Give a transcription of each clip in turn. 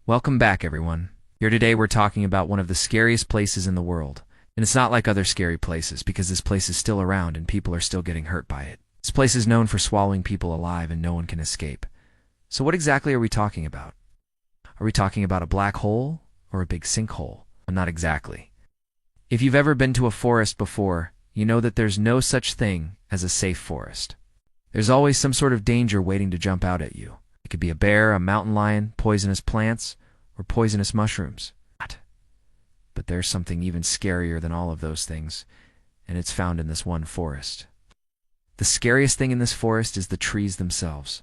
Welcome back, everyone. Here today we're talking about one of the scariest places in the world. And it's not like other scary places because this place is still around and people are still getting hurt by it. This place is known for swallowing people alive and no one can escape. So what exactly are we talking about? Are we talking about a black hole or a big sinkhole? Well, not exactly. If you've ever been to a forest before, you know that there's no such thing as a safe forest. There's always some sort of danger waiting to jump out at you. It could be a bear, a mountain lion, poisonous plants, or poisonous mushrooms. But there's something even scarier than all of those things, and it's found in this one forest. The scariest thing in this forest is the trees themselves.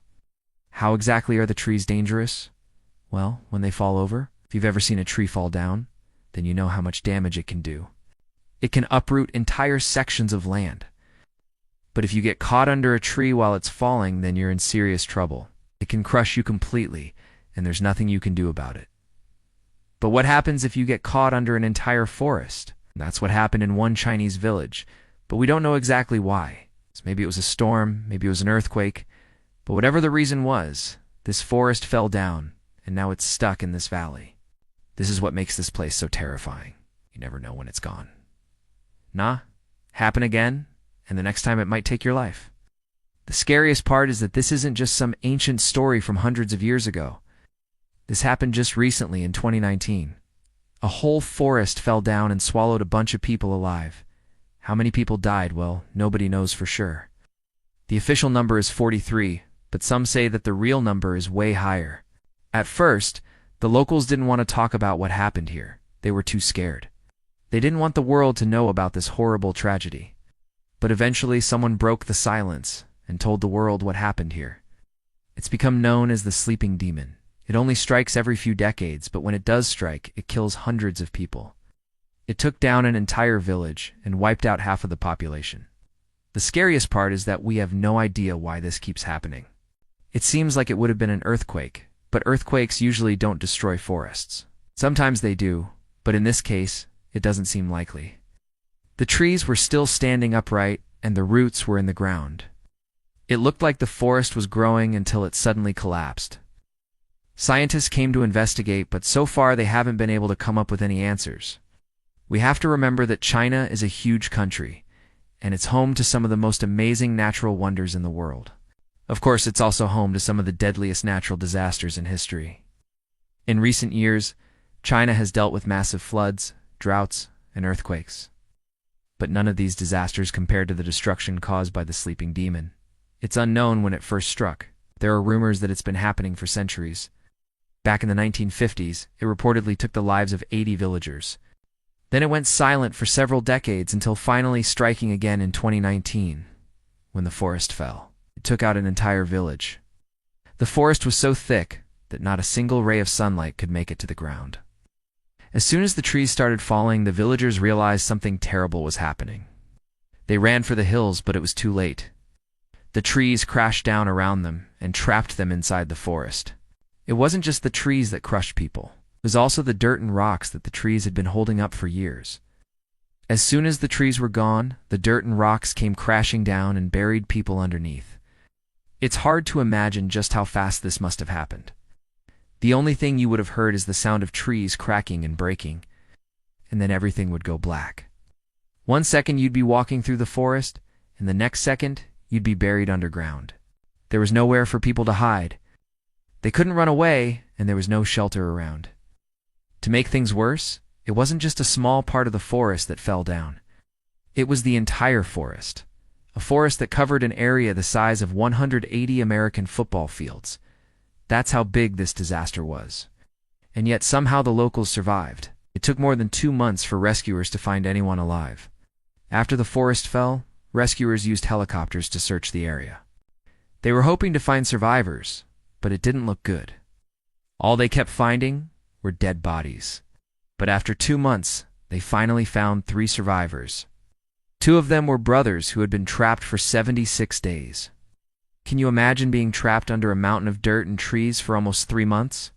How exactly are the trees dangerous? Well, when they fall over, if you've ever seen a tree fall down, then you know how much damage it can do. It can uproot entire sections of land. But if you get caught under a tree while it's falling, then you're in serious trouble. It can crush you completely, and there's nothing you can do about it. But what happens if you get caught under an entire forest? That's what happened in one Chinese village, but we don't know exactly why. So maybe it was a storm, maybe it was an earthquake, but whatever the reason was, this forest fell down, and now it's stuck in this valley. This is what makes this place so terrifying. You never know when it's gone. Happen again, and the next time it might take your life. The scariest part is that this isn't just some ancient story from hundreds of years ago. This happened just recently in 2019. A whole forest fell down and swallowed a bunch of people alive. How many people died? Well, nobody knows for sure. The official number is 43, but some say that the real number is way higher. At first, the locals didn't want to talk about what happened here. They were too scared. They didn't want the world to know about this horrible tragedy. But eventually someone broke the silence and told the world what happened here. It's become known as the sleeping demon. It only strikes every few decades, but when it does strike, it kills hundreds of people. It took down an entire village and wiped out half of the population. The scariest part is that we have no idea why this keeps happening. It seems like it would have been an earthquake, but earthquakes usually don't destroy forests. Sometimes they do, but in this case, it doesn't seem likely. The trees were still standing upright and the roots were in the ground. It looked like the forest was growing until it suddenly collapsed. Scientists came to investigate, but so far they haven't been able to come up with any answers. We have to remember that China is a huge country, and it's home to some of the most amazing natural wonders in the world. Of course, it's also home to some of the deadliest natural disasters in history. In recent years, China has dealt with massive floods, droughts, and earthquakes. But none of these disasters compared to the destruction caused by the sleeping demon. It's unknown when it first struck. There are rumors that it's been happening for centuries. Back in the 1950s, it reportedly took the lives of 80 villagers. Then it went silent for several decades until finally striking again in 2019, when the forest fell. It took out an entire village. The forest was so thick that not a single ray of sunlight could make it to the ground. As soon as the trees started falling, the villagers realized something terrible was happening. They ran for the hills, but it was too late. The trees crashed down around them and trapped them inside the forest. It wasn't just the trees that crushed people. It was also the dirt and rocks that the trees had been holding up for years. As soon as the trees were gone, the dirt and rocks came crashing down and buried people underneath. It's hard to imagine just how fast this must have happened. The only thing you would have heard is the sound of trees cracking and breaking, and then everything would go black. 1 second you'd be walking through the forest, and the next second you'd be buried underground. There was nowhere for people to hide. They couldn't run away, and there was no shelter around. To make things worse, it wasn't just a small part of the forest that fell down. It was the entire forest. A forest that covered an area the size of 180 American football fields. That's how big this disaster was. And yet somehow the locals survived. It took more than 2 months for rescuers to find anyone alive. After the forest fell, rescuers used helicopters to search the area. They were hoping to find survivors, but it didn't look good. All they kept finding were dead bodies. But after 2 months, they finally found 3 survivors. 2 of them were brothers who had been trapped for 76 days. Can you imagine being trapped under a mountain of dirt and trees for almost 3 months?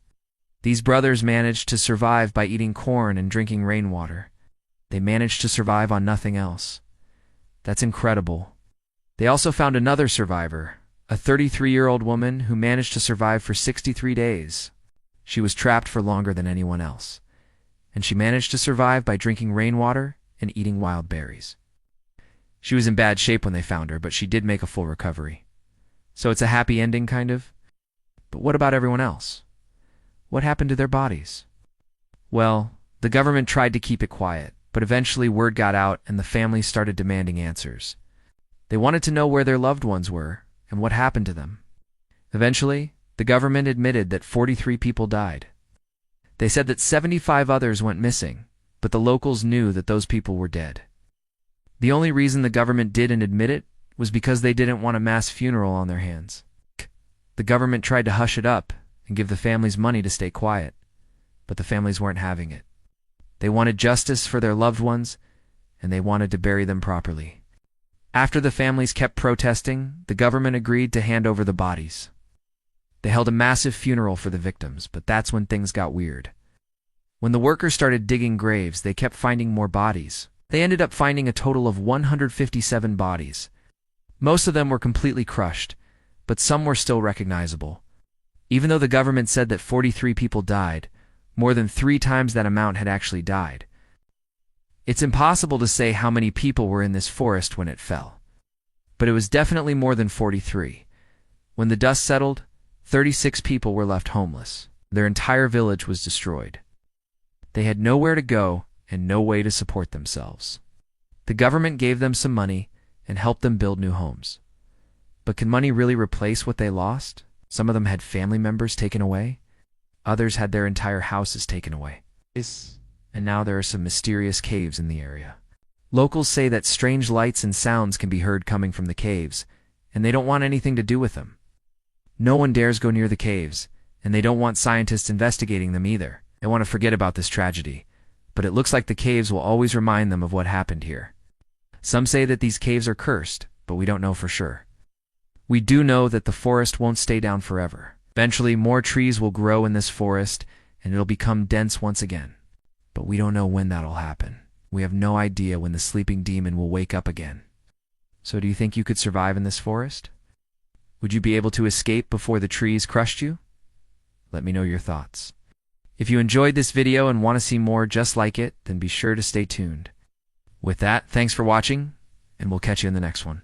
These brothers managed to survive by eating corn and drinking rainwater. They managed to survive on nothing else. That's incredible. They also found another survivor, a 33-year-old woman who managed to survive for 63 days. She was trapped for longer than anyone else, and she managed to survive by drinking rainwater and eating wild berries. She was in bad shape when they found her, but she did make a full recovery. So it's a happy ending, kind of. But what about everyone else? What happened to their bodies? Well, the government tried to keep it quiet, but eventually word got out and the families started demanding answers. They wanted to know where their loved ones were and what happened to them. Eventually, the government admitted that 43 people died. They said that 75 others went missing, but the locals knew that those people were dead. The only reason the government didn't admit it was because they didn't want a mass funeral on their hands. The government tried to hush it up and give the families money to stay quiet, but the families weren't having it. They wanted justice for their loved ones, and they wanted to bury them properly. After the families kept protesting, the government agreed to hand over the bodies. They held a massive funeral for the victims, but that's when things got weird. When the workers started digging graves, they kept finding more bodies. They ended up finding a total of 157 bodies. Most of them were completely crushed, but some were still recognizable. Even though the government said that 43 people died, more than 3 times that amount had actually died. It's impossible to say how many people were in this forest when it fell, but it was definitely more than 43. When the dust settled, 36 people were left homeless. Their entire village was destroyed. They had nowhere to go and no way to support themselves. The government gave them some money and helped them build new homes. But can money really replace what they lost? Some of them had family members taken away. Others had their entire houses taken away. And now there are some mysterious caves in the area. Locals say that strange lights and sounds can be heard coming from the caves, and they don't want anything to do with them. No one dares go near the caves, and they don't want scientists investigating them either. They want to forget about this tragedy, but it looks like the caves will always remind them of what happened here. Some say that these caves are cursed, but we don't know for sure. We do know that the forest won't stay down forever. Eventually, more trees will grow in this forest, and it'll become dense once again. But we don't know when that'll happen. We have no idea when the sleeping demon will wake up again. So do you think you could survive in this forest? Would you be able to escape before the trees crushed you? Let me know your thoughts. If you enjoyed this video and want to see more just like it, then be sure to stay tuned. With that, thanks for watching, and we'll catch you in the next one.